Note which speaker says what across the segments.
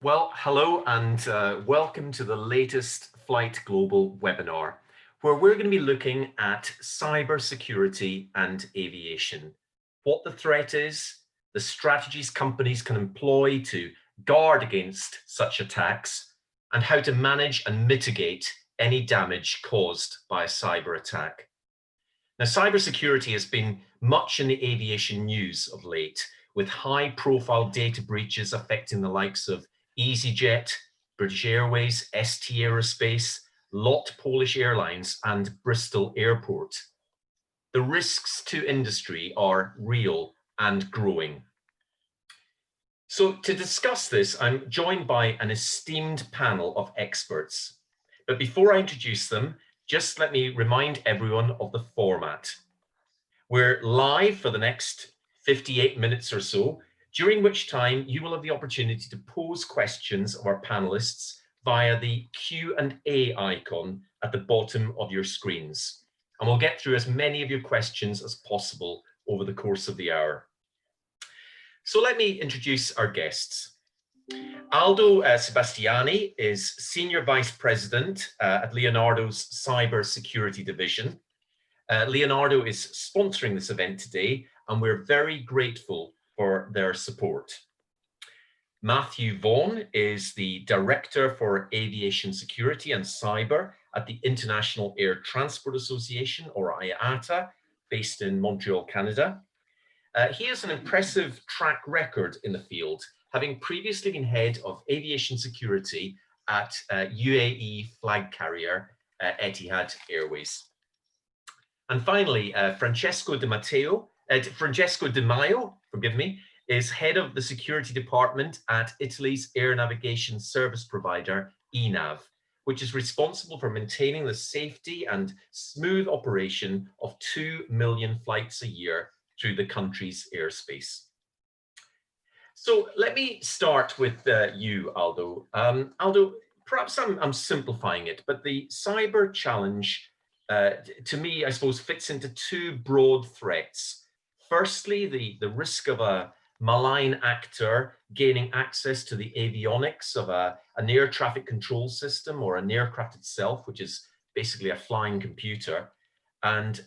Speaker 1: Well, hello and welcome to the latest Flight Global webinar, where we're going to be looking at cybersecurity and aviation, what the threat is, the strategies companies can employ to guard against such attacks, and how to manage and mitigate any damage caused by a cyber attack. Now, cybersecurity has been much in the aviation news of late, with high-profile data breaches affecting the likes of EasyJet, British Airways, ST Aerospace, LOT Polish Airlines, and Bristol Airport. The risks to industry are real and growing. So to discuss this, I'm joined by an esteemed panel of experts. But before I introduce them, just let me remind everyone of the format. We're live for the next 58 minutes or so, during which time you will have the opportunity to pose questions of our panelists via the Q&A icon at the bottom of your screens. And we'll get through as many of your questions as possible over the course of the hour. So let me introduce our guests. Aldo Sebastiani is Senior Vice President at Leonardo's Cyber Security Division. Leonardo is sponsoring this event today, and we're very grateful for their support. Matthew Vaughan is the Director for Aviation Security and Cyber at the International Air Transport Association, or IATA, based in Montreal, Canada. He has an impressive track record in the field, having previously been head of aviation security at UAE flag carrier Etihad Airways. And finally, Francesco Di Maio, forgive me, is head of the security department at Italy's air navigation service provider, ENAV, which is responsible for maintaining the safety and smooth operation of 2 million flights a year through the country's airspace. So let me start with you, Aldo. Aldo, perhaps I'm simplifying it, but the cyber challenge to me, I suppose, fits into two broad threats. Firstly, the risk of a malign actor gaining access to the avionics of an air traffic control system or an aircraft itself, which is basically a flying computer, and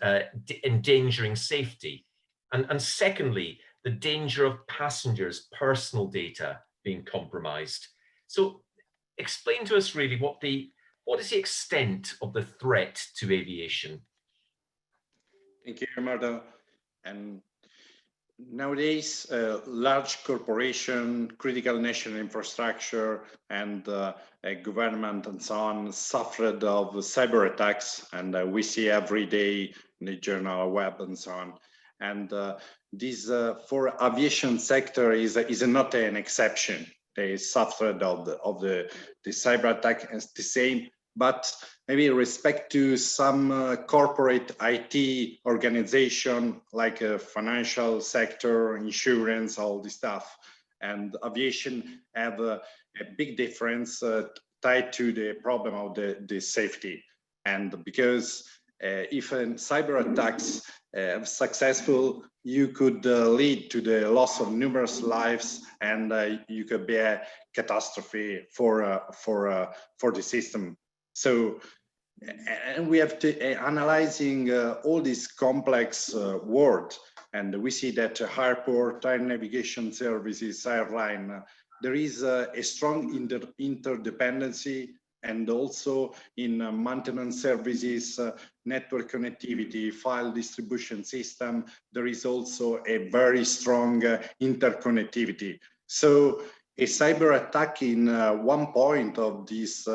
Speaker 1: endangering safety. And secondly, the danger of passengers' personal data being compromised. So explain to us really what is the extent of the threat to aviation?
Speaker 2: Thank you, Marta. And nowadays, large corporation, critical national infrastructure, and government and so on suffered of cyber attacks, and we see every day in the journal web and so on. And this for aviation sector is not an exception. They suffered of the cyber attack as the same, but maybe respect to some corporate IT organization like a financial sector, insurance, all this stuff. And aviation have a big difference tied to the problem of the safety. And because if a cyber attacks successful, you could lead to the loss of numerous lives, and you could be a catastrophe for the system. So, and we have to analyzing all this complex world, and we see that airport, air navigation services, airline, there is a strong interdependency, and also in maintenance services, network connectivity, file distribution system, there is also a very strong interconnectivity. So a cyber attack in one point of this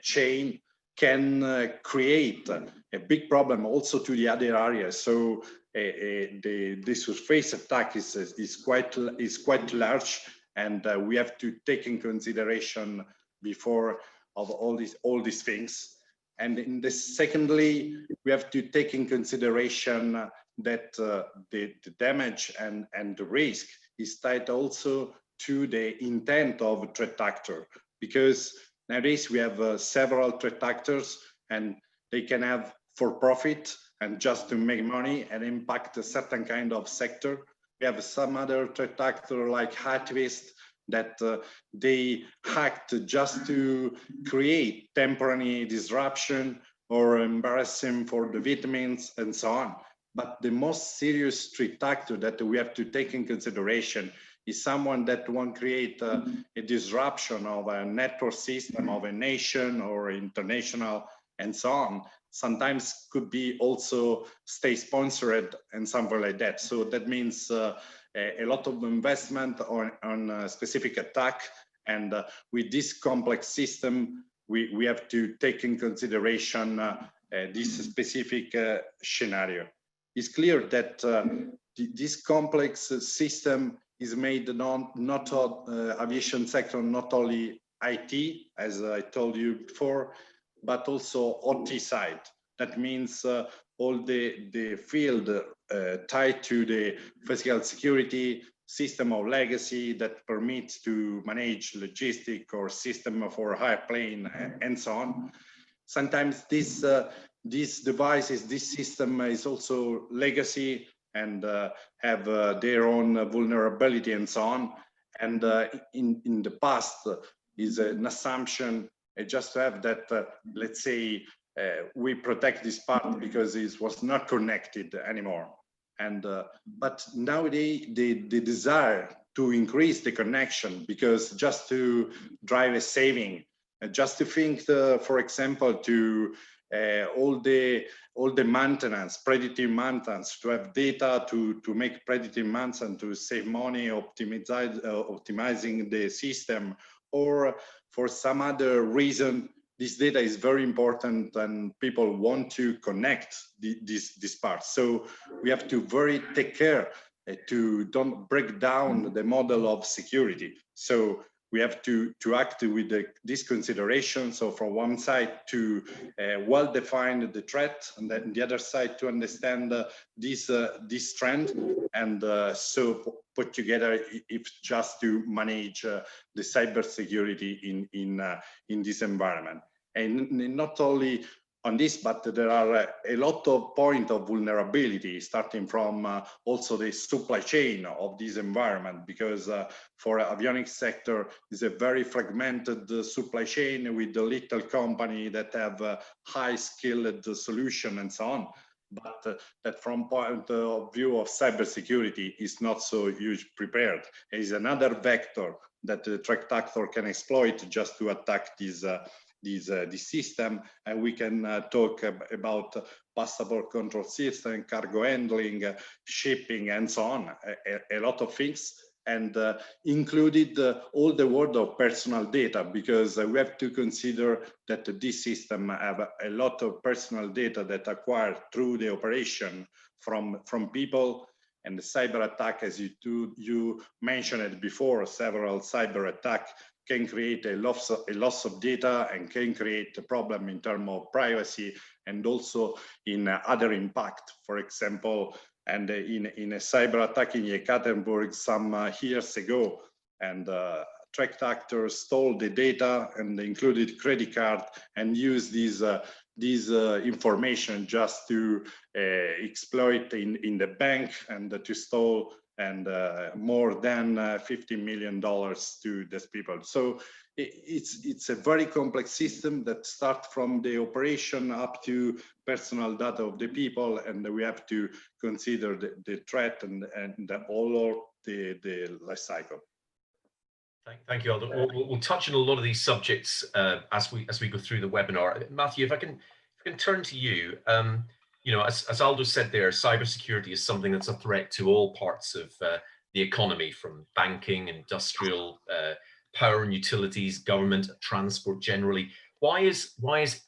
Speaker 2: chain can create a big problem also to the other areas. So the surface attack is quite large, and we have to take in consideration before of all these things. And in this, secondly, we have to take in consideration that the damage and the risk is tied also to the intent of threat actor, because nowadays we have several threat actors, and they can have for profit and just to make money and impact a certain kind of sector. We have some other threat actor like activists that they act just to create temporary disruption or embarrassing for the victims and so on. But the most serious threat actor that we have to take in consideration is someone that won't create a disruption of a network system of a nation or international and so on. Sometimes could be also state sponsored and something like that. So that means a lot of investment on a specific attack. And with this complex system, we have to take in consideration this specific scenario. It's clear that this complex system is made not aviation sector, not only IT, as I told you before, but also OT side. That means all the field tied to the physical security, system of legacy that permits to manage logistic or system for airplane and so on. Sometimes these devices, this system is also legacy and have their own vulnerability and so on. And in the past is an assumption just to have that, let's say, we protect this part because it was not connected anymore. And but nowadays the desire to increase the connection, because just to drive a saving, just to think, for example, to all the maintenance, predictive maintenance, to have data to make predictive maintenance and to save money, optimizing the system, or for some other reason, this data is very important and people want to connect this part. So we have to very take care to don't break down the model of security. So we have to act with this consideration. So from one side to well define the threat, and then the other side to understand this trend, and so put together if just to manage the cybersecurity in this environment. And not only on this, but there are a lot of points of vulnerability, starting from also the supply chain of this environment, because for avionics sector is a very fragmented supply chain with a little company that have high skilled solution and so on. But that from point of view of cybersecurity is not so huge prepared. It is another vector that the threat actor can exploit just to attack this system. And we can talk about passport control system, cargo handling, shipping, and so on, a lot of things. And included all the world of personal data, because we have to consider that this system have a lot of personal data that acquired through the operation from people. And the cyber attack, as you mentioned it before, several cyber attacks can create a loss of data and can create a problem in terms of privacy and also in other impact. For example, and in a cyber attack in Yekaterinburg some years ago, and threat actors stole the data and included credit card and used these information just to exploit in the bank and to steal and more than $50 million to these people. So it's a very complex system that starts from the operation up to personal data of the people, and we have to consider the threat and all of the life cycle.
Speaker 1: Thank you, Aldo. We'll touch on a lot of these subjects as we go through the webinar. Matthew, if I can turn to you. You know, as Aldo said there, cybersecurity is something that's a threat to all parts of the economy, from banking, industrial, power and utilities, government, transport generally. Why is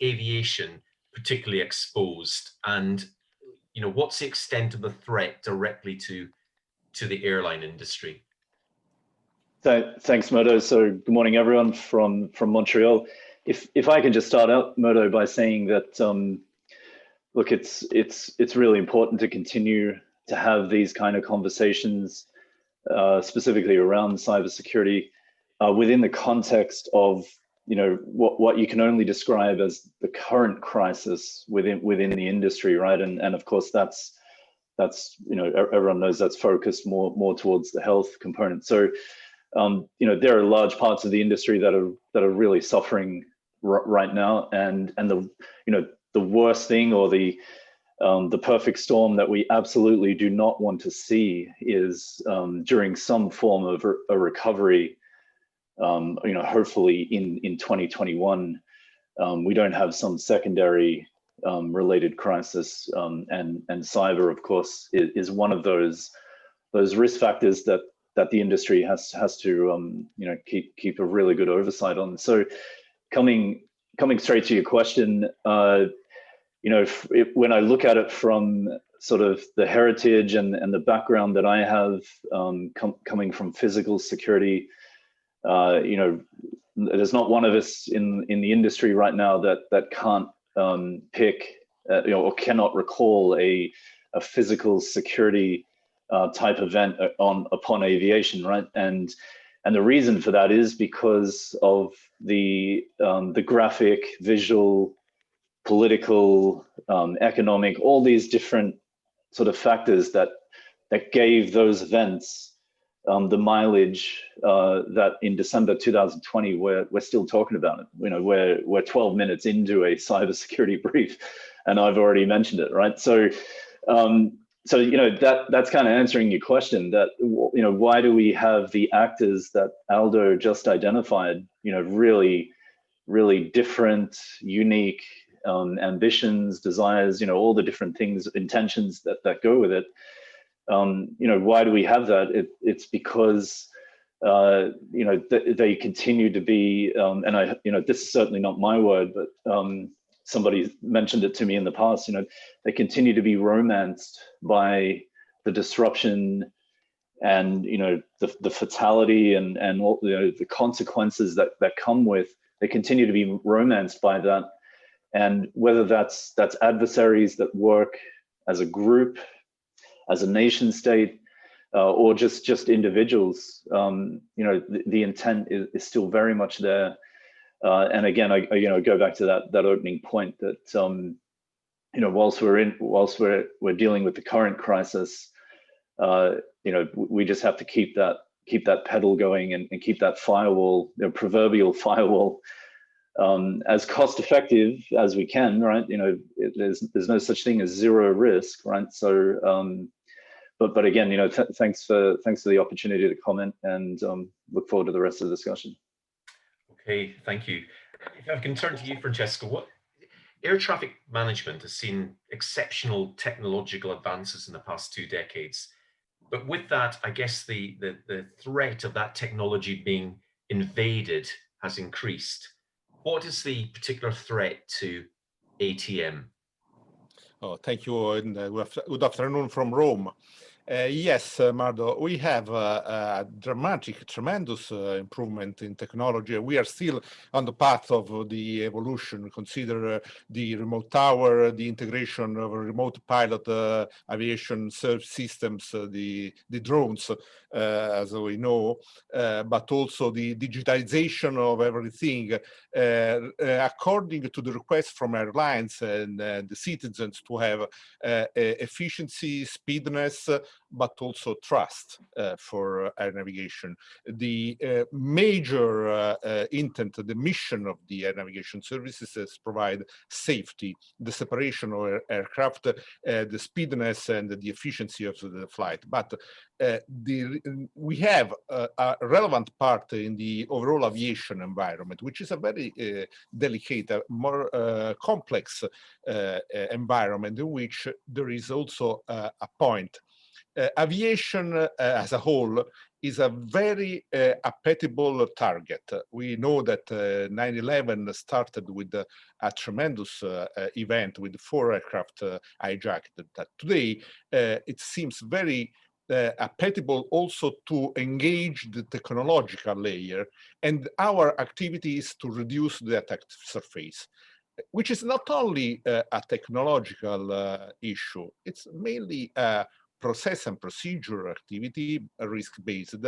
Speaker 1: aviation particularly exposed? And you know, what's the extent of the threat directly to the airline industry?
Speaker 3: Thanks, Modo. So good morning, everyone from Montreal. If I can just start out, Modo, by saying that look, it's really important to continue to have these kind of conversations, specifically around cybersecurity, within the context of, you know, what you can only describe as the current crisis within the industry, right? And of course that's you know, everyone knows that's focused more towards the health component. So there are large parts of the industry that are really suffering right now, and the worst thing, or the perfect storm that we absolutely do not want to see is during some form of a recovery, hopefully in 2021, we don't have some secondary related crisis, and cyber, of course, is one of those risk factors that the industry has to keep a really good oversight on. So coming straight to your question, when I look at it from sort of the heritage and the background that I have, coming from physical security, there's not one of us in the industry right now that can't pick or cannot recall a physical security type event upon aviation, right? And the reason for that is because of the graphic, visual, political, economic, all these different sort of factors that gave those events the mileage that in December 2020 we're still talking about it. We're 12 minutes into a cybersecurity brief, and I've already mentioned it, right? So that's kind of answering your question, that why do we have the actors that Aldo just identified, really different, unique ambitions, desires, all the different things, intentions that go with it. Why do we have that? It's because they continue to be, and this is certainly not my word, but somebody mentioned it to me in the past. They continue to be romanced by the disruption and the fatality and all the consequences that come with. They continue to be romanced by that, and whether that's adversaries that work as a group, as a nation state, or just individuals, the intent is still very much there. And again, I go back to that opening point that whilst we're dealing with the current crisis, we just have to keep that pedal going and keep that firewall, proverbial firewall, as cost effective as we can, right? There's no such thing as zero risk, right? So, but again, thanks for the opportunity to comment, and look forward to the rest of the discussion.
Speaker 1: Okay, thank you. If I can turn to you, Francesco, air traffic management has seen exceptional technological advances in the past 2 decades. But with that, I guess the threat of that technology being invaded has increased. What is the particular threat to ATM?
Speaker 4: Oh, thank you, and good afternoon from Rome. Yes, Mardo, we have a dramatic, tremendous improvement in technology. We are still on the path of the evolution. Consider the remote tower, the integration of remote pilot aviation systems, the drones, as we know, but also the digitization of everything, according to the request from airlines and the citizens to have efficiency, speediness, but also trust for air navigation. The major intent, the mission of the air navigation services is to provide safety, the separation of aircraft, the speediness and the efficiency of the flight. But we have a relevant part in the overall aviation environment, which is a very delicate, more complex environment in which there is also a point. Aviation as a whole is a very appetible target. We know that 9/11 started with a tremendous event with 4 aircraft hijacked. That today it seems very appetible also to engage the technological layer, and our activity is to reduce the attack surface, which is not only a technological issue, it's mainly a process and procedure activity, risk-based,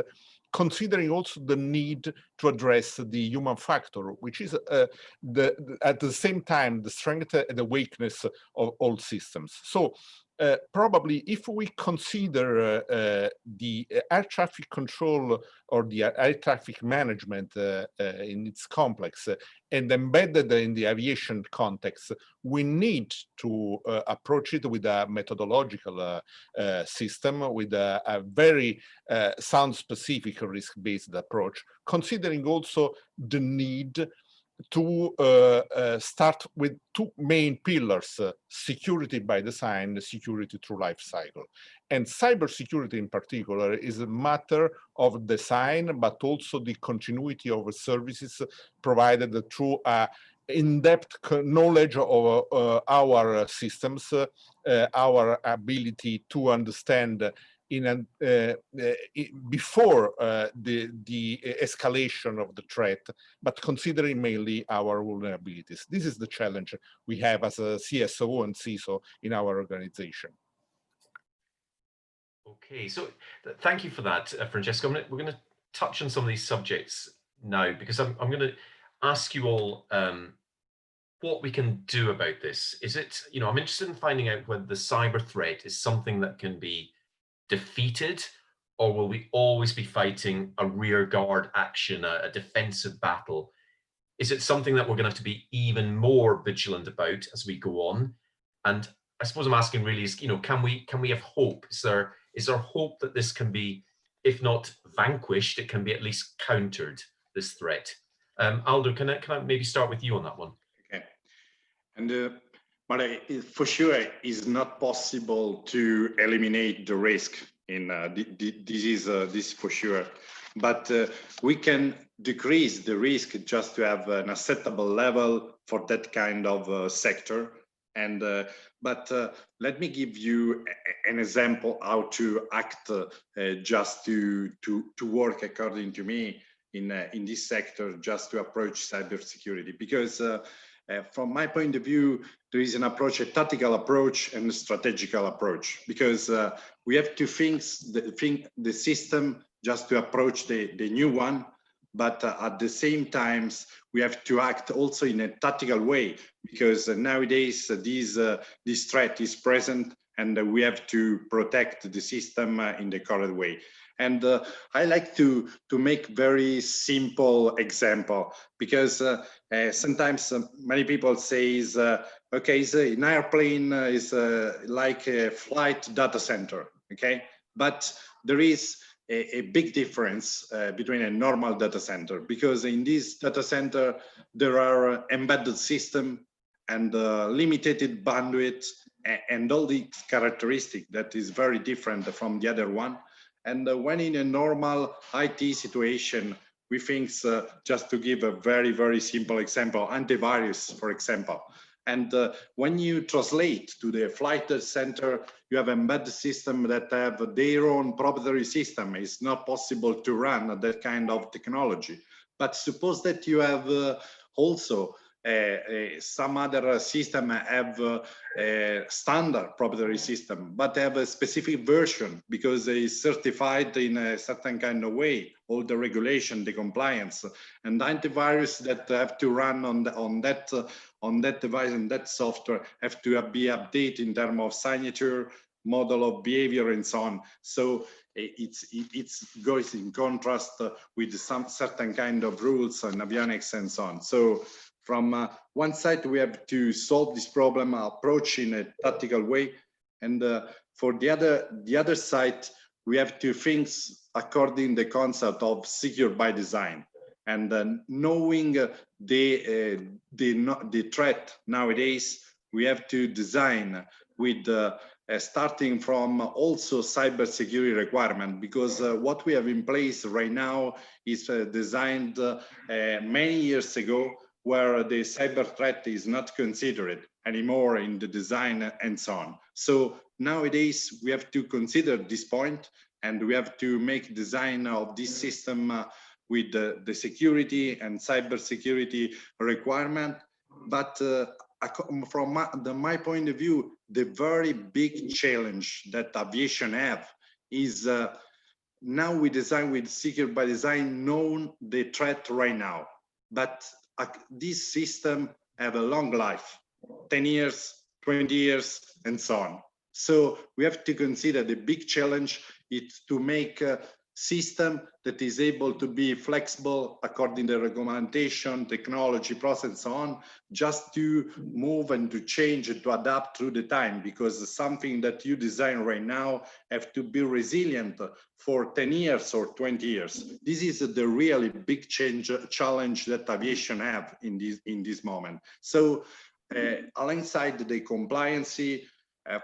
Speaker 4: considering also the need to address the human factor, which is at the same time the strength and the weakness of all systems. So probably if we consider the air traffic control or the air traffic management in its complex and embedded in the aviation context, we need to approach it with a methodological system, with a very sound specific risk-based approach, considering also the need to start with two main pillars, security by design, security through life cycle. And cybersecurity in particular is a matter of design, but also the continuity of services provided through in-depth knowledge of our systems, our ability to understand before the escalation of the threat, but considering mainly our vulnerabilities. This is the challenge we have as a CSO and CISO in our organization.
Speaker 1: Okay, so thank you for that, Francesco. We're going to touch on some of these subjects now, because I'm going to ask you all what we can do about this. Is it, I'm interested in finding out whether the cyber threat is something that can be defeated, or will we always be fighting a rear guard action, a defensive battle? Is it something that we're going to have to be even more vigilant about as we go on? And I suppose I'm asking really is, can we have hope? Is there hope that this can be, if not vanquished, it can be at least countered, this threat? Aldo, can I maybe start with you on that one?
Speaker 2: Okay. And but for sure, it's not possible to eliminate the risk. This is for sure. But we can decrease the risk just to have an acceptable level for that kind of sector. And but let me give you an example how to act just to work according to me in this sector, just to approach cybersecurity, because. From my point of view, there is an approach, a tactical approach and a strategical approach, because we have to think the system just to approach the new one, but at the same time, we have to act also in a tactical way, because nowadays this threat is present and we have to protect the system in the correct way. And I like to make very simple example, because sometimes many people say, okay, an airplane is like a flight data center, okay? But there is a big difference between a normal data center, because in this data center, there are embedded system and limited bandwidth and all the characteristics that is very different from the other one. And when in a normal IT situation, we think, just to give a very, very simple example, antivirus, for example. And when you translate to the flight center, you have embedded system that have their own proprietary system. It's not possible to run that kind of technology. But suppose that you have also some other system have a standard proprietary system, but have a specific version because it's certified in a certain kind of way, all the regulation, the compliance, and the antivirus that have to run on that device and that software have to be updated in terms of signature, model of behavior, and so on. So it goes in contrast with some certain kind of rules and avionics and so on. So from one side, we have to solve this problem, approach in a tactical way, and for the other side, we have to think according to the concept of secure by design, and knowing the threat nowadays, we have to design with starting from also cybersecurity requirement, because what we have in place right now is designed many years ago, where the cyber threat is not considered anymore in the design and so on. So nowadays we have to consider this point, and we have to make design of this system with the security and cybersecurity requirement. But from my point of view, the very big challenge that aviation have is now we design with Secure by Design, known the threat right now, but this system have a long life, 10 years, 20 years, and so on. So we have to consider the big challenge is to make a system that is able to be flexible according to regulation, technology, process, and so on, just to move and to change and to adapt through the time, because something that you design right now have to be resilient for 10 years or 20 years. This is the really big challenge that aviation have in this moment. So alongside the compliancy,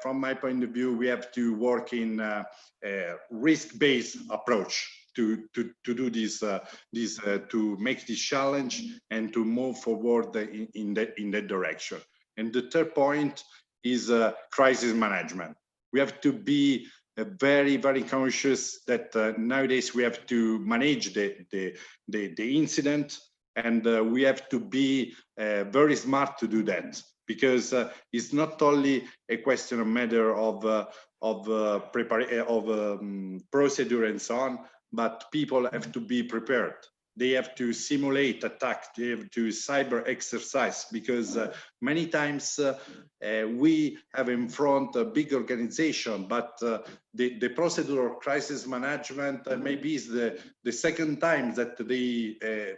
Speaker 2: from my point of view, we have to work in a risk-based approach to do this, to make this challenge and to move forward in that direction. And the third point is crisis management. We have to be very, very conscious that nowadays we have to manage the incident, and we have to be very smart to do that, because it's not only a question of matter of procedure and so on, but people have to be prepared. They have to simulate attack. They have to cyber exercise, because many times we have in front a big organization, but the procedure of crisis management maybe is the second time that they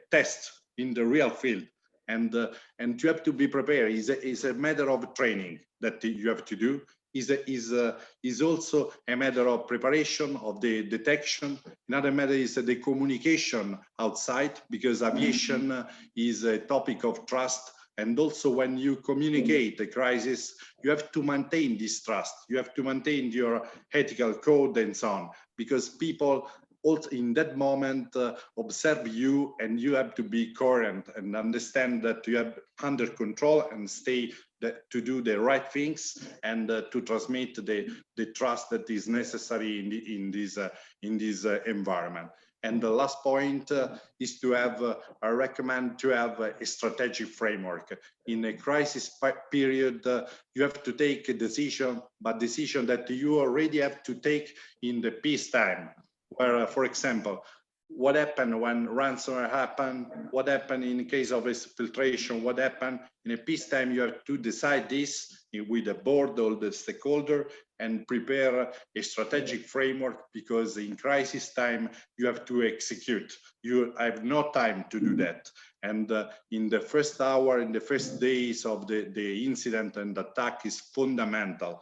Speaker 2: test in the real field. And you have to be prepared. Is a matter of training that you have to do. Is also a matter of preparation of the detection. Another matter is the communication outside, because aviation is a topic of trust. And also when you communicate a crisis, you have to maintain this trust. You have to maintain your ethical code and so on, because people also in that moment observe you, and you have to be coherent and understand that you have under control and stay to do the right things, and to transmit the trust that is necessary in this environment. And the last point is to have, I recommend to have a strategic framework. In a crisis period, you have to take a decision, but decision that you already have to take in the peacetime. Where, for example, what happened when ransomware happened, what happened in case of exfiltration, what happened in a peacetime. You have to decide this with the board or the stakeholder and prepare a strategic framework, because in crisis time, you have to execute. You have no time to do that. And in the first hour, in the first days of the incident and attack is fundamental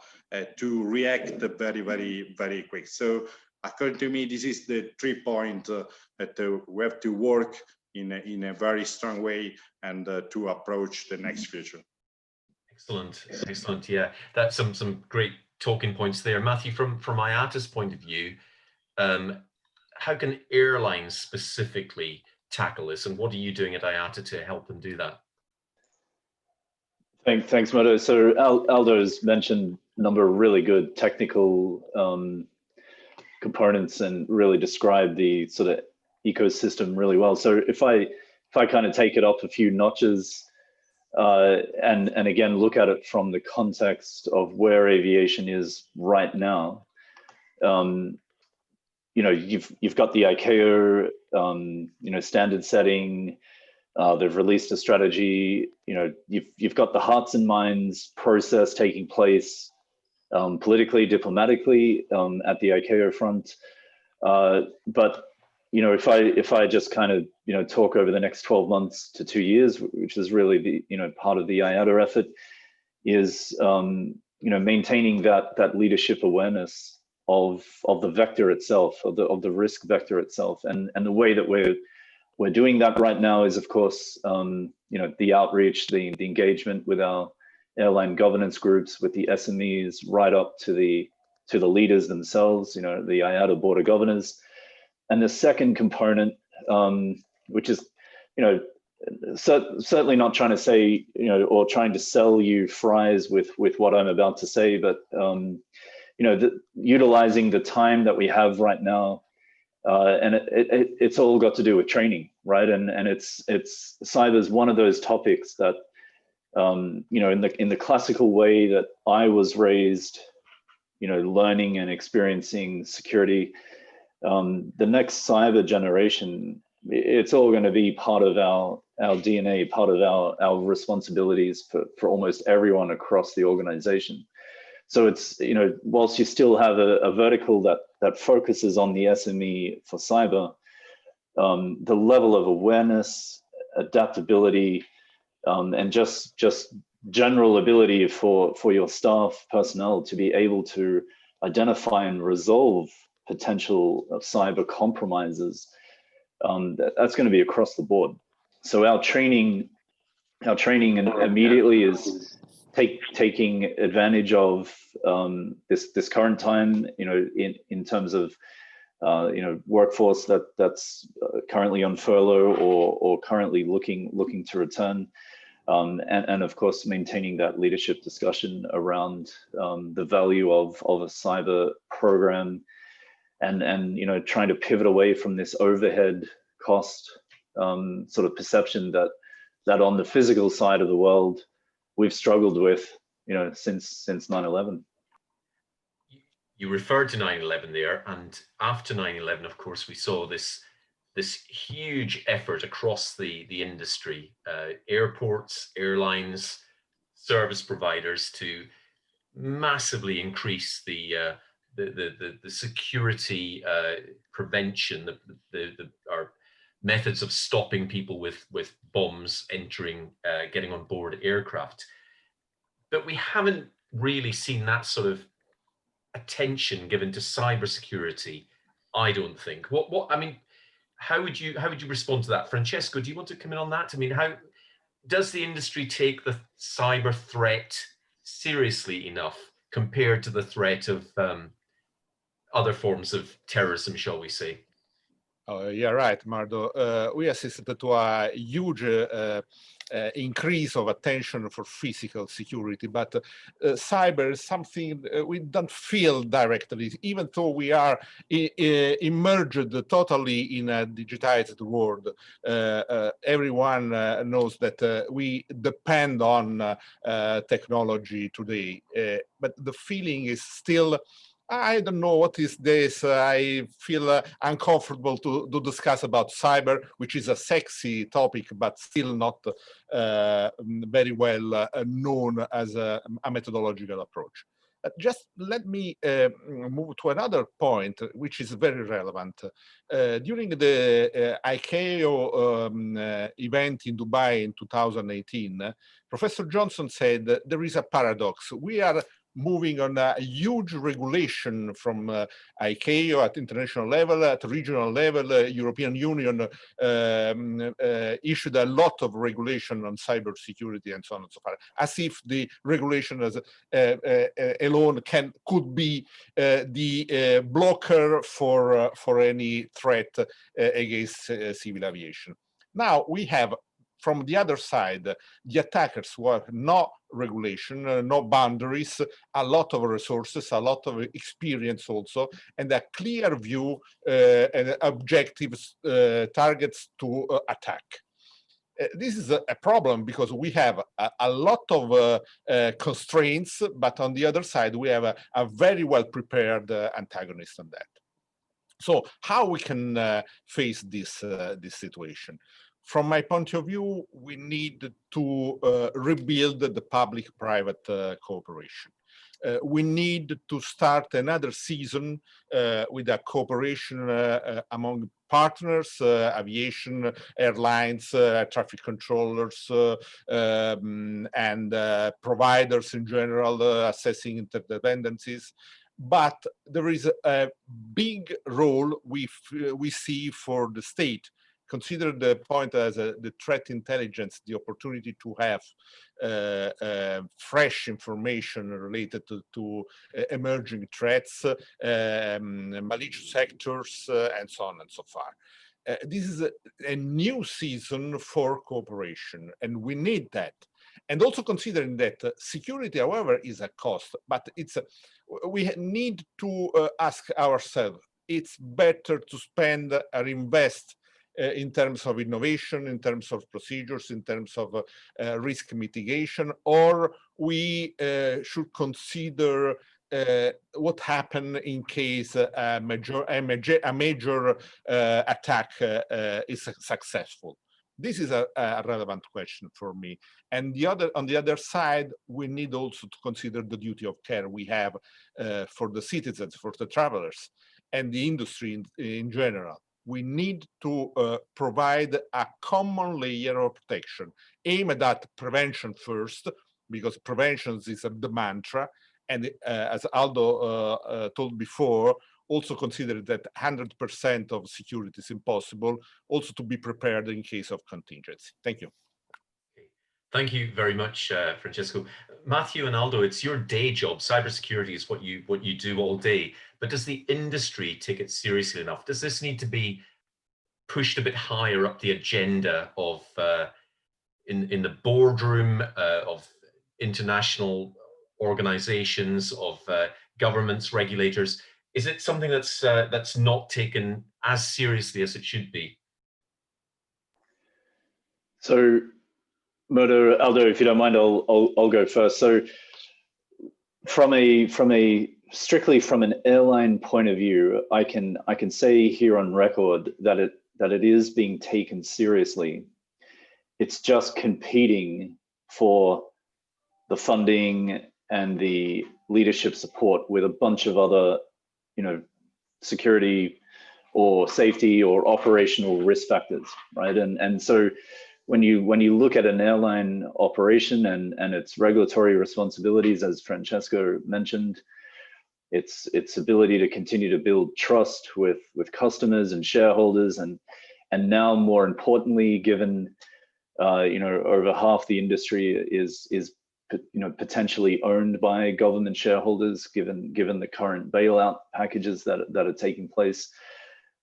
Speaker 2: to react very, very, very quick. So according to me, this is the 3 points that we have to work in a very strong way and to approach the next future.
Speaker 1: Excellent, excellent. Yeah, that's some great talking points there. Matthew, from IATA's point of view, how can airlines specifically tackle this, and what are you doing at IATA to help them do that?
Speaker 3: Thanks, Modo. So Aldo's mentioned a number of really good technical components and really describe the sort of ecosystem really well. So if I kind of take it up a few notches and again look at it from the context of where aviation is right now, you know, you've got the ICAO you know, standard setting. They've released a strategy. You know, you've got the hearts and minds process taking place politically, diplomatically at the ICAO front. But you know, if I just kind of, you know, talk over the next 12 months to 2 years, which is really the, you know, part of the IATA effort, is you know, maintaining that leadership awareness of the vector itself, of the risk vector itself, and the way that we're doing that right now is, of course, you know, the outreach, the engagement with our airline governance groups, with the SMEs, right up to the leaders themselves, you know, the IATA board of governors. And the second component, which is, you know, certainly not trying to say, you know, or trying to sell you fries with what I'm about to say, but you know, utilizing the time that we have right now, and it's all got to do with training, right? And it's cyber is one of those topics that, you know, in the classical way that I was raised, you know, learning and experiencing security, The next cyber generation, it's all going to be part of our DNA, part of our responsibilities for almost everyone across the organization. So it's, you know, whilst you still have a vertical that focuses on the SME for cyber, the level of awareness, adaptability, and just general ability for your staff personnel to be able to identify and resolve potential cyber compromises, that's going to be across the board. So our training immediately is taking advantage of this current time, you know, in terms of you know, workforce that's currently on furlough or currently looking to return, and of course maintaining that leadership discussion around the value of a cyber program, and you know, trying to pivot away from this overhead cost sort of perception that on the physical side of the world we've struggled with, you know, since 9/11.
Speaker 1: You referred to 9/11 there, and after 9/11, of course, we saw this huge effort across the industry, airports, airlines, service providers, to massively increase the security prevention, our methods of stopping people with bombs entering, getting on board aircraft. But we haven't really seen that sort of attention given to cybersecurity, I don't think. What I mean, how would you respond to that? Francesco, do you want to come in on that? I mean, how does the industry take the cyber threat seriously enough compared to the threat of other forms of terrorism, shall we say?
Speaker 4: Yeah, right, Mardo. We assisted to a huge increase of attention for physical security, but cyber is something we don't feel directly, even though we are immersed totally in a digitized world. Everyone knows that we depend on technology today, but the feeling is still, I don't know what is this. I feel uncomfortable to discuss about cyber, which is a sexy topic, but still not very well known as a methodological approach. Just let me move to another point, which is very relevant. During the ICAO event in Dubai in 2018, Professor Johnson said there is a paradox. We are moving on a huge regulation from ICAO at international level, at regional level. European Union issued a lot of regulation on cybersecurity and so on and so forth, as if the regulation as alone could be the blocker for any threat against civil aviation. Now we have, from the other side, the attackers who have no regulation, no boundaries, a lot of resources, a lot of experience also, and a clear view and objectives, targets to attack. This is a problem because we have a lot of constraints, but on the other side, we have a very well prepared antagonist on that. So how we can face this situation? From my point of view, we need to rebuild the public-private cooperation. We need to start another season with a cooperation among partners, aviation, airlines, traffic controllers, and providers in general, assessing interdependencies. But there is a big role we see for the state. Consider the point as the threat intelligence, the opportunity to have fresh information related to emerging threats, malicious actors, and so on and so forth. This is a new season for cooperation, and we need that. And also considering that security, however, is a cost, but we need to ask ourselves, it's better to spend or invest in terms of innovation, in terms of procedures, in terms of risk mitigation, or we should consider what happened in case a major attack is successful? This is a relevant question for me. And on the other side, we need also to consider the duty of care we have for the citizens, for the travelers, and the industry in general. We need to provide a common layer of protection, aimed at prevention first, because prevention is the mantra, and as Aldo told before, also consider that 100% of security is impossible, also to be prepared in case of contingency. Thank you.
Speaker 1: Thank you very much, Francesco. Matthew and Aldo, it's your day job. Cybersecurity is what you do all day. But does the industry take it seriously enough? Does this need to be pushed a bit higher up the agenda of in the boardroom of international organizations, of governments, regulators? Is it something that's not taken as seriously as it should be?
Speaker 3: So, Aldo, if you don't mind, I'll go first. So, strictly from an airline point of view, I can say here on record that it is being taken seriously. It's just competing for the funding and the leadership support with a bunch of other, security or safety or operational risk factors, right? And so when you look at an airline operation and its regulatory responsibilities, as Francesco mentioned, its ability to continue to build trust with customers and shareholders, and now more importantly, given over half the industry is potentially owned by government shareholders, given the current bailout packages that are taking place.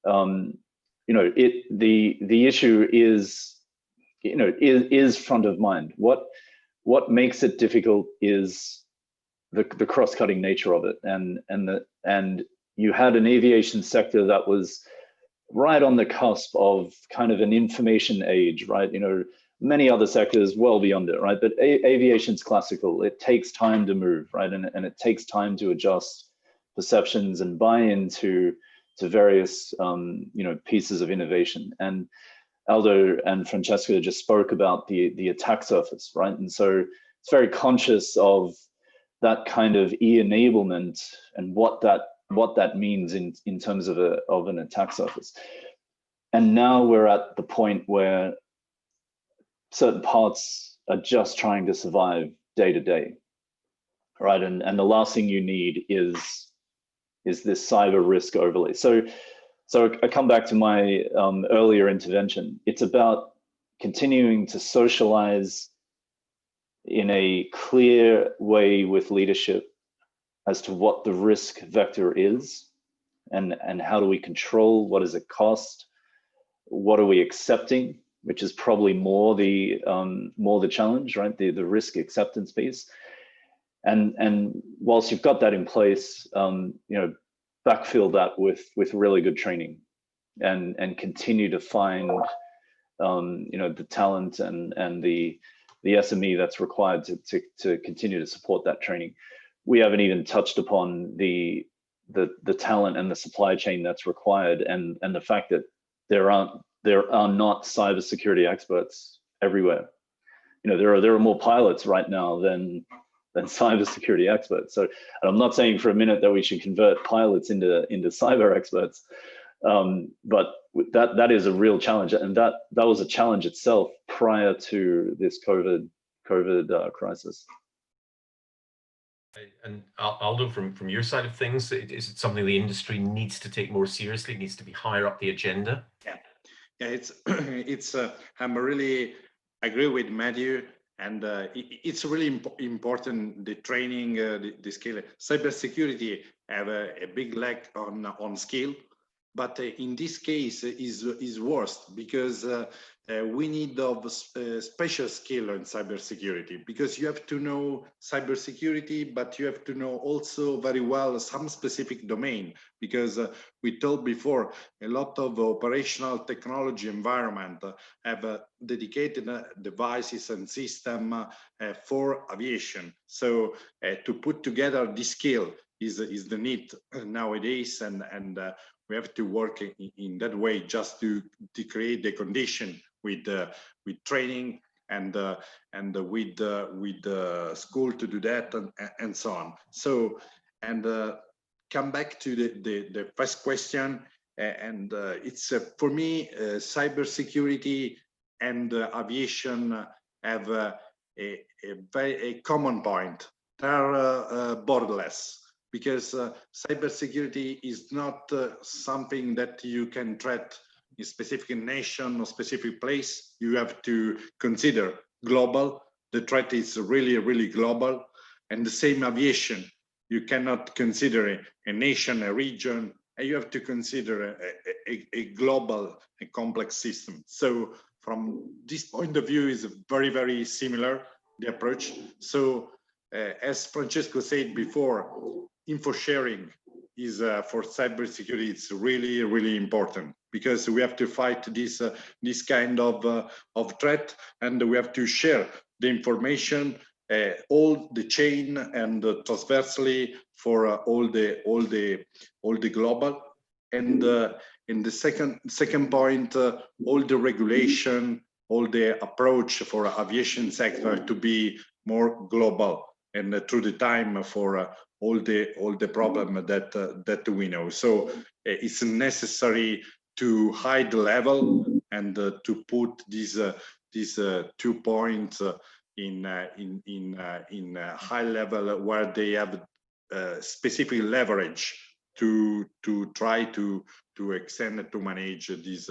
Speaker 3: The issue is front of mind. What makes it difficult is the cross-cutting nature of it, and you had an aviation sector that was right on the cusp of kind of an information age, right? Many other sectors well beyond it, right? But aviation's classical. It takes time to move, right? And it takes time to adjust perceptions and buy into various pieces of innovation. And Aldo and Francesco just spoke about the attack surface, right? And so it's very conscious of that kind of e-enablement and what that means in terms of an attack surface. And now we're at the point where certain parts are just trying to survive day to day, right? And the last thing you need is this cyber risk overlay. So I come back to my earlier intervention. It's about continuing to socialize in a clear way with leadership as to what the risk vector is, and how do we control, what does it cost, what are we accepting, which is probably more the challenge, right? The risk acceptance piece. And whilst you've got that in place, backfill that with really good training, and continue to find the talent and the SME that's required to continue to support that training. We haven't even touched upon the talent and the supply chain that's required, and the fact that there are not cybersecurity experts everywhere. There are more pilots right now than cybersecurity experts. So, and I'm not saying for a minute that we should convert pilots into cyber experts, but that is a real challenge, and that was a challenge itself prior to this COVID crisis.
Speaker 1: And Aldo, from your side of things, is it something the industry needs to take more seriously, needs to be higher up the agenda?
Speaker 2: Yeah, it's I'm really agree with Matthew, and it's really important, the training, the skill. Cybersecurity have a big lack on skill, but in this case is worse, because we need of special skill in cybersecurity, because you have to know cybersecurity, but you have to know also very well some specific domain, because we told before, a lot of operational technology environment have dedicated devices and system for aviation. So to put together this skill is the need nowadays, and we have to work in that way, just to create the condition with training and with school to do that, and so on. So, and come back to the first question, and it's for me, cybersecurity and aviation have a very common point. They are borderless, because cybersecurity is not something that you can threat a specific nation or specific place. You have to consider global. The threat is really, really global. And the same aviation, you cannot consider a nation, a region, and you have to consider a global, a complex system. So from this point of view, is very, very similar, the approach. So as Francesco said before, info sharing is for cybersecurity. It's really, really important, because we have to fight this kind of threat, and we have to share the information, all the chain, and transversely for all the global. And in the second point, all the regulation, all the approach for aviation sector to be more global, and through the time for all the problem that we know. So it's necessary to hide the level, and to put these 2 points in a high level, where they have specific leverage to try to extend, to manage this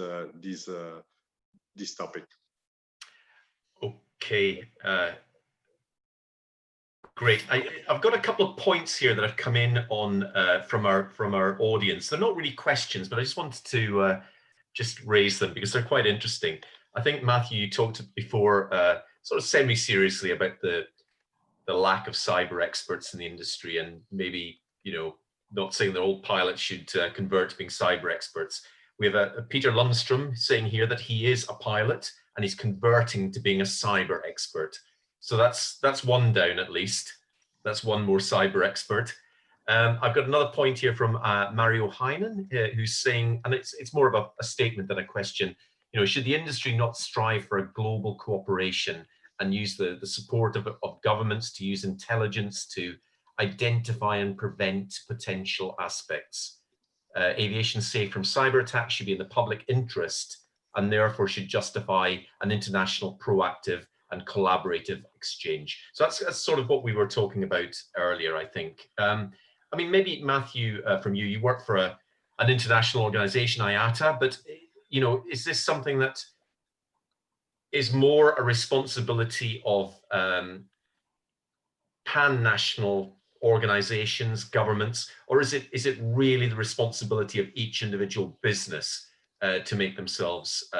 Speaker 2: topic.
Speaker 1: Okay. Great. I've got a couple of points here that have come in on from our audience. They're not really questions, but I just wanted to just raise them because they're quite interesting. I think, Matthew, you talked before sort of semi-seriously about the lack of cyber experts in the industry, and maybe, not saying that all pilots should convert to being cyber experts. We have a Peter Lundstrom saying here that he is a pilot and he's converting to being a cyber expert. So that's one down at least. That's one more cyber expert. I've got another point here from Mario Heinen, who's saying, and it's more of a statement than a question, should the industry not strive for a global cooperation and use the support of governments to use intelligence to identify and prevent potential aspects? Aviation safe from cyber attacks should be in the public interest, and therefore should justify an international proactive and collaborative exchange. So that's sort of what we were talking about earlier, I think. I mean, maybe Matthew, from you work for an international organization, IATA, but is this something that is more a responsibility of pan-national organizations, governments, or is it really the responsibility of each individual business to make themselves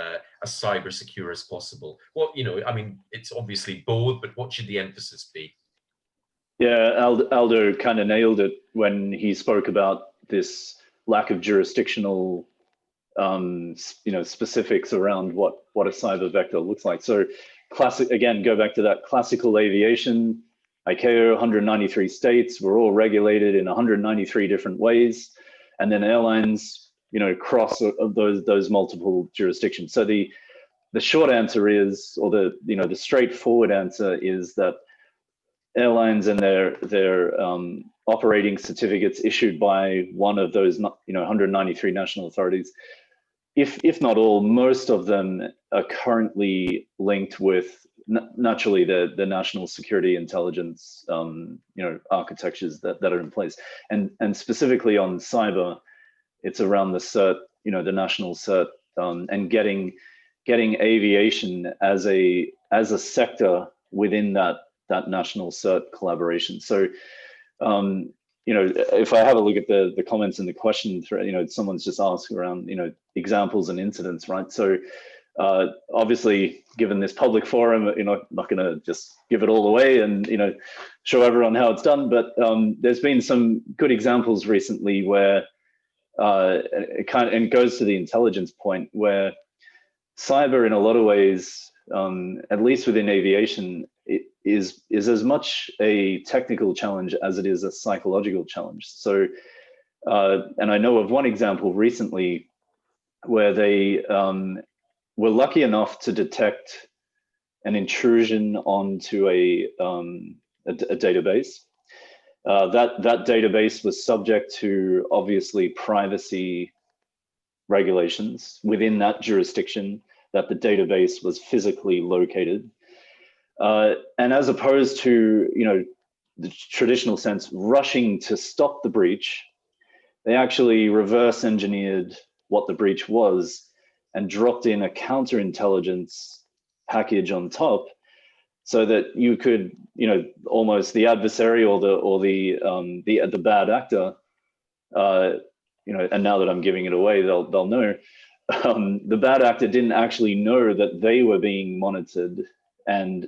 Speaker 1: as cyber secure as possible? Well, I mean, it's obviously both, but what should the emphasis be?
Speaker 3: Yeah, Aldo kind of nailed it when he spoke about this lack of jurisdictional specifics around what a cyber vector looks like. So again, go back to that classical aviation, ICAO, 193 states, we're all regulated in 193 different ways. And then airlines, cross those multiple jurisdictions. So the short answer is, or the straightforward answer is that airlines and their operating certificates issued by one of those 193 national authorities, if not all, most of them are currently linked with naturally the national security intelligence architectures that are in place, and specifically on cyber, it's around the cert, the national cert, and getting aviation as a sector within that national cert collaboration. So if I have a look at the comments in the question thread, someone's just asked around examples and incidents, right? So obviously, given this public forum, not going to just give it all away and show everyone how it's done, but there's been some good examples recently where it goes to the intelligence point, where cyber in a lot of ways, at least within aviation, is as much a technical challenge as it is a psychological challenge. So, and I know of one example recently where they were lucky enough to detect an intrusion onto a database. That database was subject to obviously privacy regulations within that jurisdiction that the database was physically located. And as opposed to, the traditional sense, rushing to stop the breach, they actually reverse engineered what the breach was and dropped in a counterintelligence package on top, so that you could, almost the adversary or the bad actor, and now that I'm giving it away, they'll know. The bad actor didn't actually know that they were being monitored, and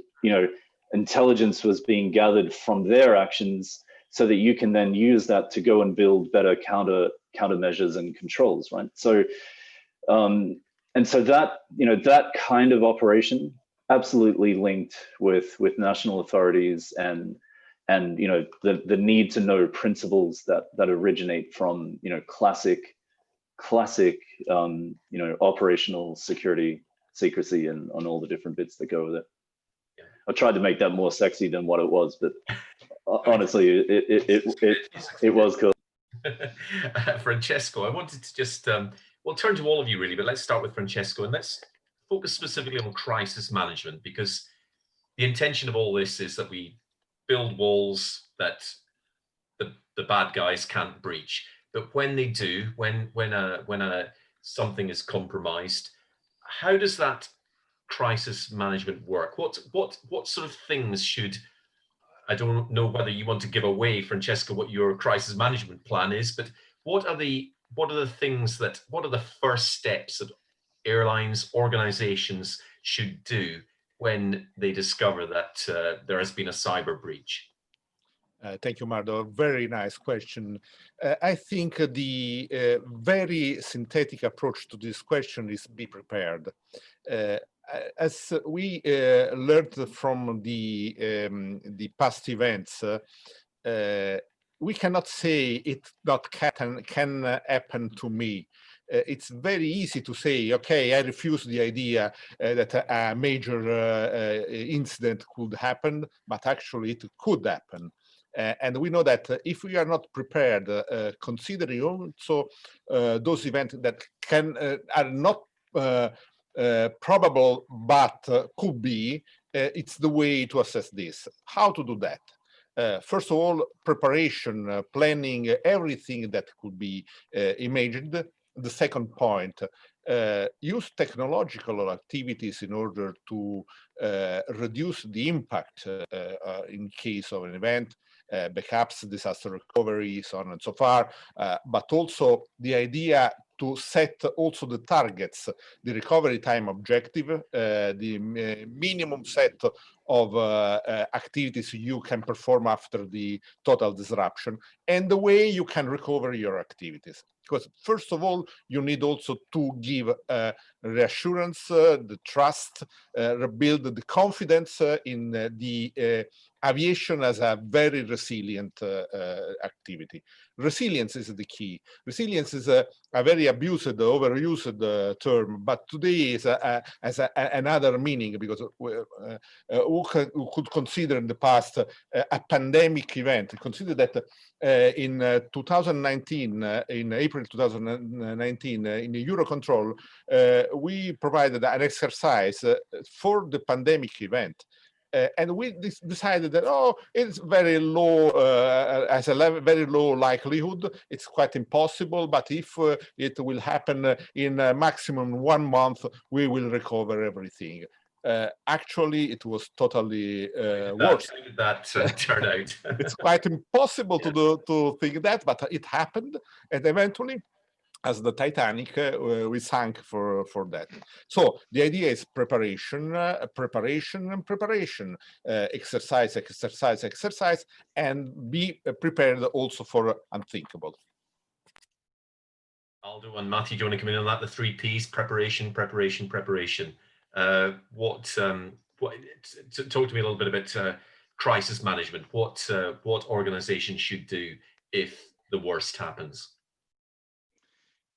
Speaker 3: intelligence was being gathered from their actions, so that you can then use that to go and build better countermeasures and controls, right? So, and so that that kind of operation absolutely linked with national authorities and the need to know principles that originate from classic operational secrecy and on all the different bits that go with it. Yeah. I tried to make that more sexy than what it was, but honestly, it was cool.
Speaker 1: Francesco, I wanted to just we'll turn to all of you really, but let's start with Francesco and let's focus specifically on crisis management, because the intention of all this is that we build walls that the bad guys can't breach. But when they do, when something is compromised, how does that crisis management work? What sort of things should, I don't know whether you want to give away, Francesco, what your crisis management plan is, but what are the first steps that airlines, organizations should do when they discover that there has been a cyber breach?
Speaker 4: Thank you, Mardo. Very nice question. I think the very synthetic approach to this question is be prepared. As we learned from the past events, we cannot say it not can happen to me. It's very easy to say, okay, I refuse the idea that a major incident could happen, but actually it could happen. And we know that if we are not prepared, considering also those events that are not probable, but could be, it's the way to assess this. How to do that? First of all, preparation, planning, everything that could be imagined. The second point, use technological activities in order to reduce the impact in case of an event, backups, disaster recovery, so on and so far, but also the idea to set also the targets, the recovery time objective, the minimum set of activities you can perform after the total disruption, and the way you can recover your activities. Because first of all, you need also to give reassurance, the trust, rebuild the confidence in the aviation as a very resilient activity. Resilience is the key. Resilience is a very abused, overused term, but today is another meaning, because who could consider in the past a pandemic event. Consider that in 2019, in April 2019, in Eurocontrol, we provided an exercise for the pandemic event. And we decided that, it's very low, as a very low likelihood, it's quite impossible, but if it will happen in maximum 1 month, we will recover everything. Actually, it was totally worse.
Speaker 1: How did that turn out?
Speaker 4: It's quite impossible to think that, but it happened, and eventually, as the Titanic, we sank for that. So the idea is preparation, preparation, and preparation. Exercise, exercise, exercise, and be prepared also for unthinkable.
Speaker 1: Aldo and Matti, do you want to come in on that? The 3 Ps: preparation, preparation, preparation. What talk to me a little bit about crisis management. What organizations should do if the worst happens?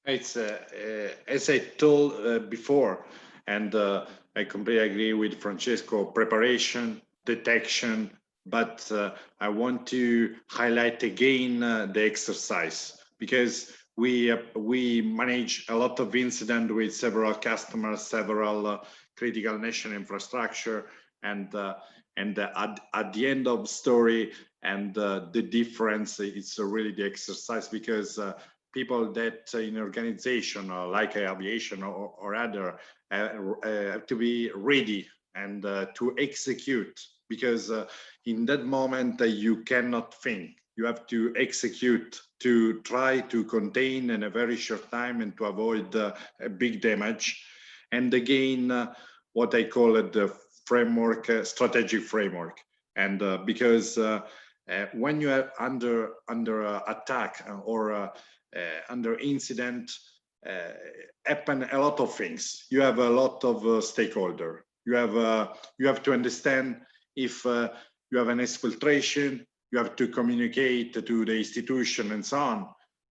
Speaker 2: It's as I told before, and I completely agree with Francesco, preparation, detection, but I want to highlight again the exercise, because we manage a lot of incidents with several customers, several critical national infrastructure, and at the end of story, and the difference is really the exercise, because people that in organization like aviation or other have to be ready and to execute, because in that moment you cannot think. You have to execute to try to contain in a very short time and to avoid a big damage. And again, what I call it the framework, strategic framework. And because when you are under attack or under incident, happen a lot of things. You have a lot of stakeholder. You have to understand if you have an exfiltration. You have to communicate to the institution and so on.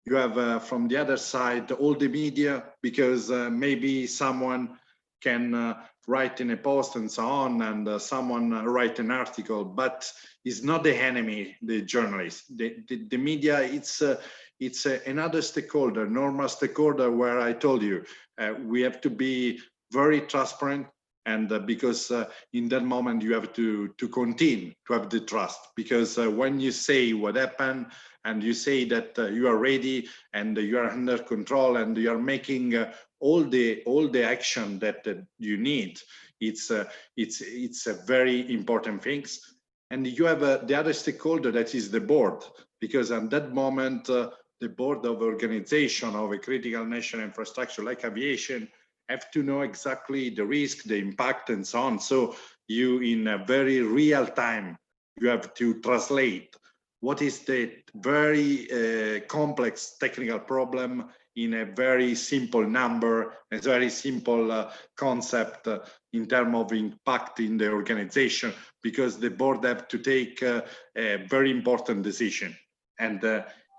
Speaker 2: You have from the other side all the media, because maybe someone can write in a post and so on, and someone write an article, but it's not the enemy, the journalist. The media, it's another stakeholder, normal stakeholder, where I told you, we have to be very transparent, and because in that moment you have to continue to have the trust, because when you say what happened and you say that you are ready and you are under control and you are making all the action that you need, it's a very important things. And you have the other stakeholder, that is the board, because at that moment the board of organization of a critical national infrastructure like aviation have to know exactly the risk, the impact, and so on. So you, in a very real time, you have to translate what is the very complex technical problem in a very simple number, a very simple concept in terms of impact in the organization, because the board have to take a very important decision. And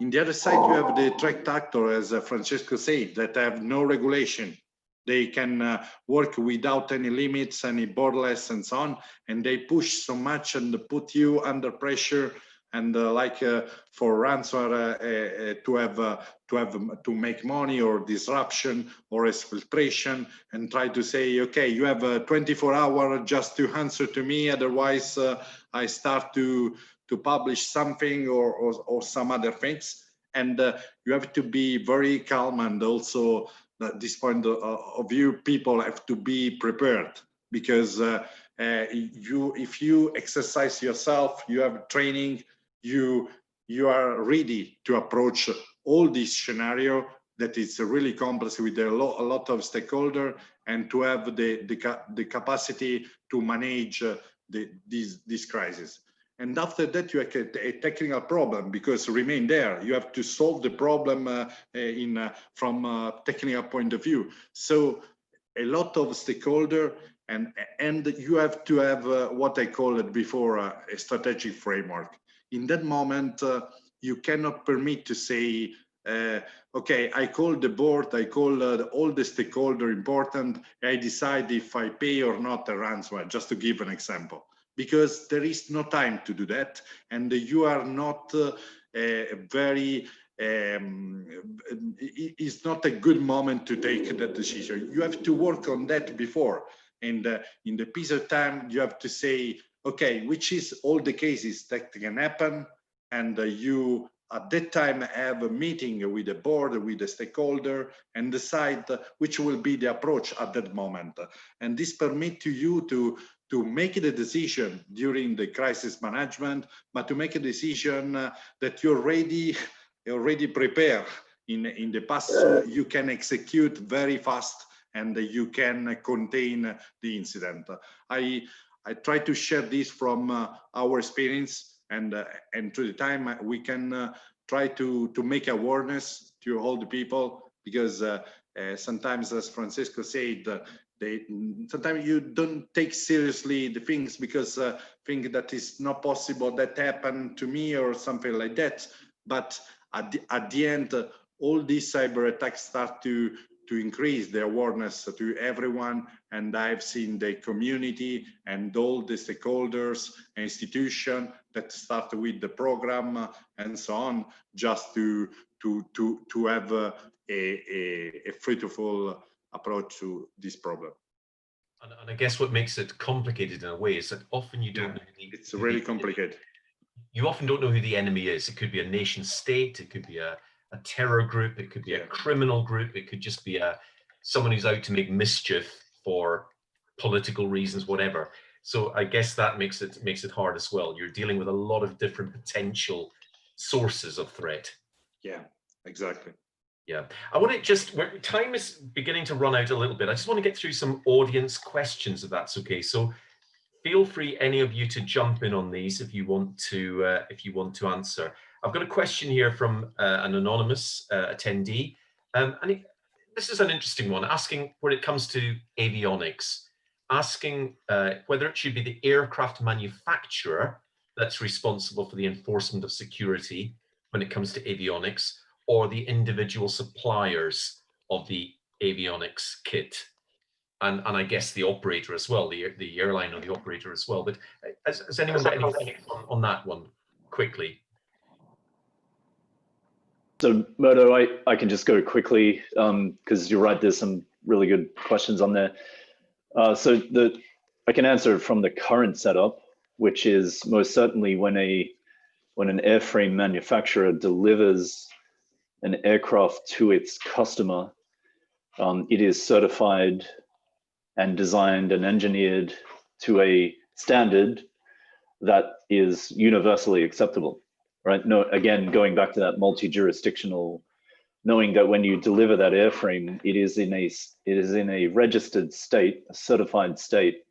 Speaker 2: in the other side, you have the track actor, as Francesco said, that have no regulation. They can work without any limits, any borderless, and so on. And they push so much and put you under pressure. And like for ransomware, to make money or disruption or exfiltration, and try to say, okay, you have 24 hours just to answer to me, otherwise I start to publish something or some other things. And you have to be very calm, and also at this point of view, people have to be prepared, because if you exercise yourself, you have training, you are ready to approach all this scenario that is really complex with a lot of stakeholder, and to have the capacity to manage this crisis. And after that, you have a technical problem, because remain there. You have to solve the problem from a technical point of view. So a lot of stakeholder, and you have to have what I call it before a strategic framework. In that moment, you cannot permit to say, okay, I call the board, I call all the stakeholder important, I decide if I pay or not a ransomware, just to give an example. Because there is no time to do that, and you are not it's not a good moment to take that decision. You have to work on that before, and in the piece of time you have to say, okay, which is all the cases that can happen, and you at that time have a meeting with the board, with the stakeholder, and decide which will be the approach at that moment. And this permits you to make the decision during the crisis management, but to make a decision that you're already prepared in the past, so you can execute very fast and you can contain the incident. I try to share this from our experience, and through the time we can try to make awareness to all the people, because sometimes, as Francesco said, sometimes you don't take seriously the things because think that is not possible, that happened to me or something like that. But at the end, all these cyber attacks start to increase the awareness to everyone. And I've seen the community and all the stakeholders, institutions that start with the program and so on, just to have a fruitful approach to this problem.
Speaker 1: And I guess what makes it complicated in a way is that often you don't know
Speaker 2: it's really complicated.
Speaker 1: You often don't know who the enemy is. It could be a nation state, it could be a terror group, it could be a criminal group, it could just be someone who's out to make mischief for political reasons, whatever. So I guess that makes it hard as well. You're dealing with a lot of different potential sources of threat.
Speaker 2: Yeah, exactly.
Speaker 1: Yeah, I want to just, time is beginning to run out a little bit. I just want to get through some audience questions, if that's okay. So feel free, any of you, to jump in on these if you want to answer. I've got a question here from an anonymous attendee, this is an interesting one, asking when it comes to avionics, asking whether it should be the aircraft manufacturer that's responsible for the enforcement of security when it comes to avionics, or the individual suppliers of the avionics kit. And I guess the operator as well, the airline or the operator as well. But has anyone got anything on that one quickly?
Speaker 3: So Murdo, I can just go quickly because you're right, there's some really good questions on there. So I can answer it from the current setup, which is most certainly when an airframe manufacturer delivers an aircraft to its customer, it is certified and designed and engineered to a standard that is universally acceptable, right? No, again, going back to that multi-jurisdictional, knowing that when you deliver that airframe, it is in a registered state, a certified state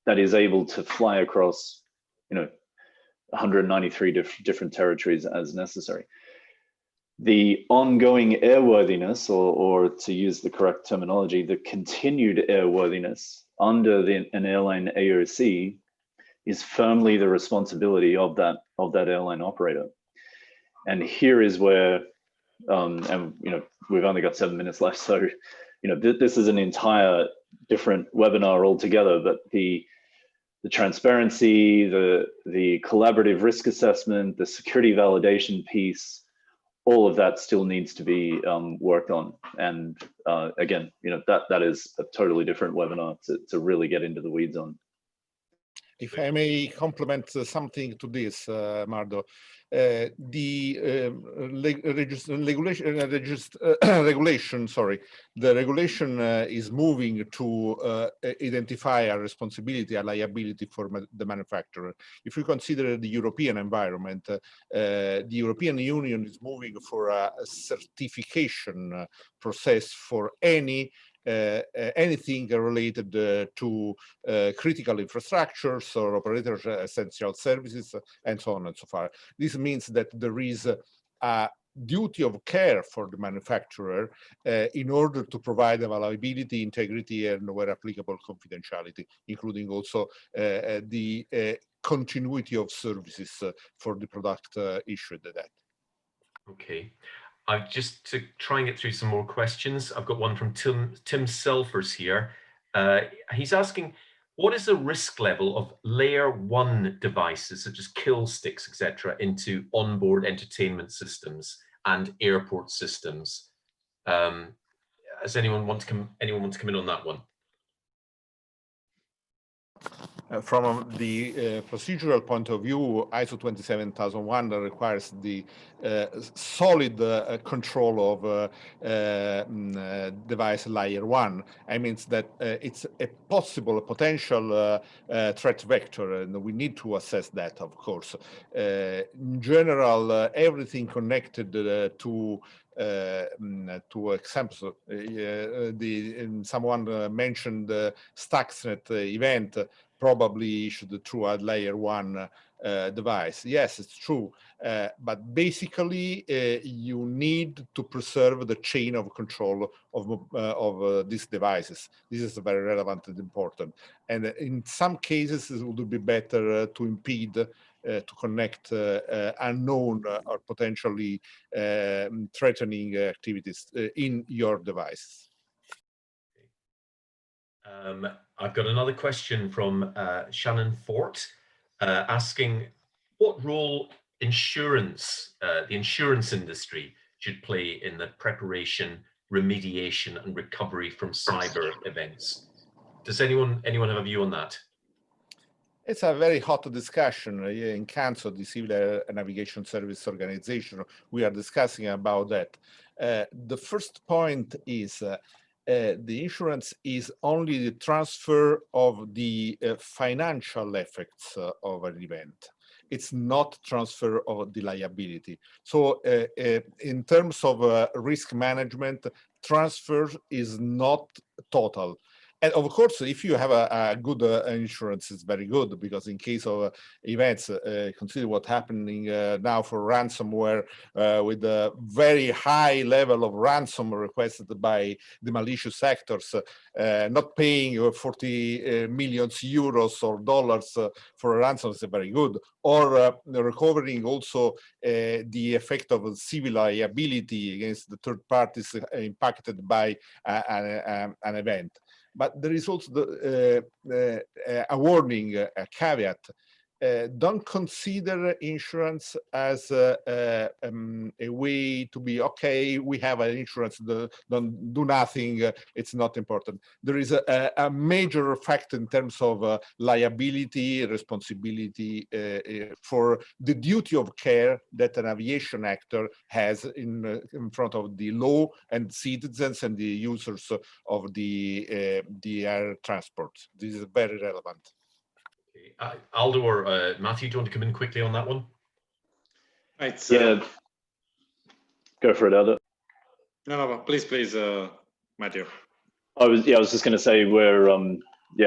Speaker 3: that is able to fly across, 193 different territories as necessary. The ongoing airworthiness, or to use the correct terminology, the continued airworthiness under an airline AOC is firmly the responsibility of that airline operator. And here is where, and we've only got 7 minutes left, so this is an entire different webinar altogether. But the transparency, the collaborative risk assessment, the security validation piece, all of that still needs to be worked on. And again, that is a totally different webinar to really get into the weeds on.
Speaker 4: If I may complement something to this, Mardo, the regulation is moving to identify a responsibility, a liability for the manufacturer. If you consider the European environment, the European Union is moving for a certification process for anything related to critical infrastructures or operators essential services and so on and so forth. This means that there is a duty of care for the manufacturer in order to provide availability, integrity, and where applicable confidentiality, including also the continuity of services for the product issued at that.
Speaker 1: Okay. Just to try and get through some more questions, I've got one from Tim Selfers here. He's asking, what is the risk level of layer 1 devices such as kill sticks, etc., into onboard entertainment systems and airport systems? Does anyone want to come in on that one?
Speaker 4: From the procedural point of view, ISO 27001 requires the solid control of device layer 1. I mean that it's a potential threat vector, and we need to assess that, of course. In general, everything connected to examples, someone mentioned the Stuxnet event, probably should throw a layer 1 device. Yes, it's true. But basically, you need to preserve the chain of control of these devices. This is very relevant and important. And in some cases, it would be better to impede to connect unknown or potentially threatening activities in your device.
Speaker 1: I've got another question from Shannon Fort asking what role insurance, the insurance industry should play in the preparation, remediation and recovery from cyber events. Does anyone have a view on that?
Speaker 4: It's a very hot discussion in CANSO, the Civil Navigation Service Organization. We are discussing about that. The first point is the insurance is only the transfer of the financial effects of an event. It's not transfer of the liability. So in terms of risk management, transfer is not total. And of course, if you have a good insurance, it's very good, because in case of events, consider what's happening now for ransomware with a very high level of ransom requested by the malicious actors, not paying 40 million euros or dollars for a ransom is very good. Or recovering also the effect of civil liability against the third parties impacted by an event. But there is also a warning, a caveat. Don't consider insurance as a way to be, okay, we have an insurance, don't do nothing, it's not important. There is a major factor in terms of liability, responsibility for the duty of care that an aviation actor has in front of the law and citizens and the users of the air transport. This is very relevant.
Speaker 1: Aldo or Matthew, do you want to come in quickly on that one?
Speaker 2: Right.
Speaker 3: Yeah, go for it, Aldo.
Speaker 2: No, please, Matthew.
Speaker 3: I was just going to say we're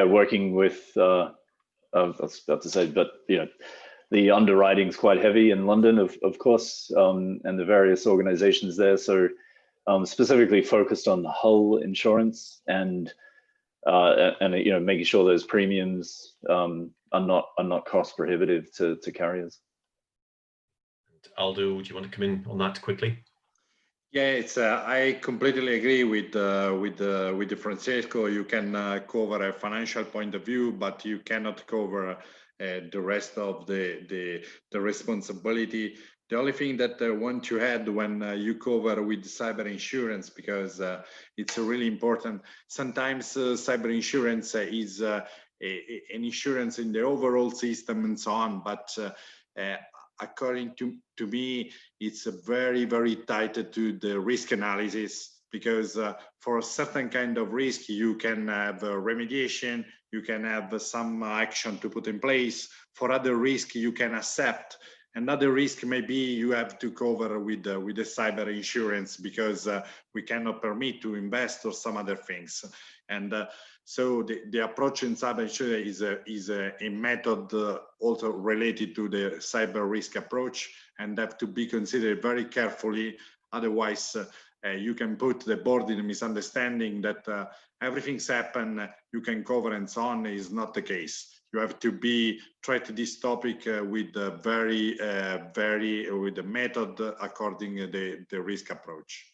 Speaker 3: working with I was about to say, but the underwriting's quite heavy in London, of course, and the various organizations there. So specifically focused on hull insurance and making sure those premiums are not cost prohibitive to carriers.
Speaker 1: Aldo, do you want to come in on that quickly?
Speaker 2: Yeah, it's I completely agree with Francesco. You can cover a financial point of view, but you cannot cover the rest of the responsibility. The only thing that I want to add when you cover with cyber insurance, because it's really important. Sometimes cyber insurance is an insurance in the overall system and so on, but according to me, it's very, very tied to the risk analysis, because for a certain kind of risk, you can have remediation, you can have some action to put in place. For other risk, you can accept. Another risk maybe you have to cover with the cyber insurance, because we cannot permit to invest or some other things. And so the approach in cyber insurance is a method also related to the cyber risk approach, and have to be considered very carefully. Otherwise, you can put the board in a misunderstanding that everything's happened, you can cover and so on. Is not the case. You have to treat this topic with the with the method according to the risk approach.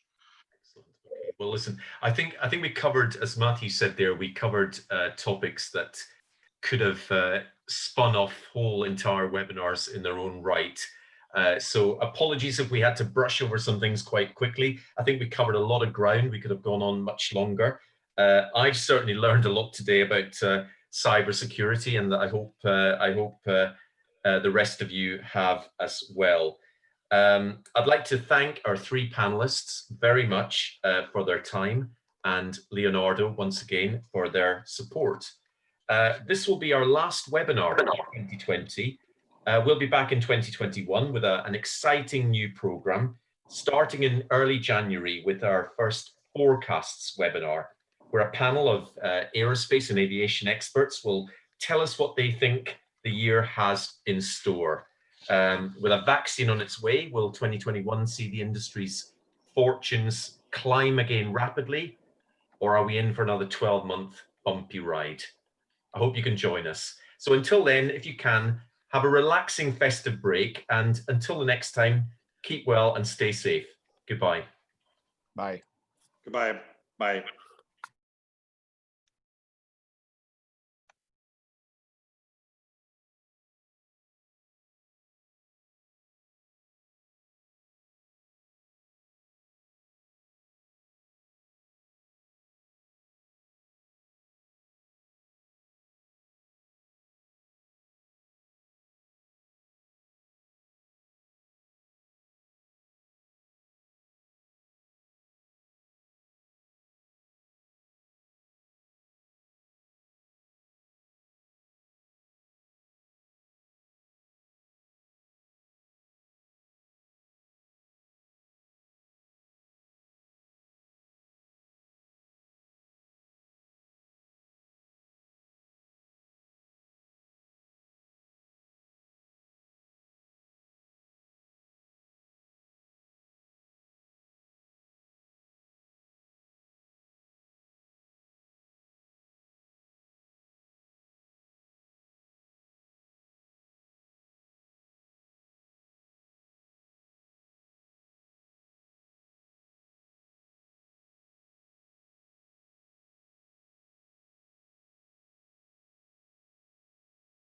Speaker 1: Excellent. Okay. Well, listen, I think we covered, as Matthew said there, we covered topics that could have spun off whole entire webinars in their own right. So apologies if we had to brush over some things quite quickly. I think we covered a lot of ground. We could have gone on much longer. I've certainly learned a lot today about cybersecurity, and I hope the rest of you have as well. I'd like to thank our three panelists very much for their time, and Leonardo once again for their support. This will be our last webinar in 2020. We'll be back in 2021 with an exciting new program, starting in early January with our first forecasts webinar, where a panel of aerospace and aviation experts will tell us what they think the year has in store. With a vaccine on its way, will 2021 see the industry's fortunes climb again rapidly, or are we in for another 12-month bumpy ride? I hope you can join us. So until then, if you can, have a relaxing festive break, and until the next time, keep well and stay safe. Goodbye.
Speaker 4: Bye.
Speaker 2: Goodbye. Bye.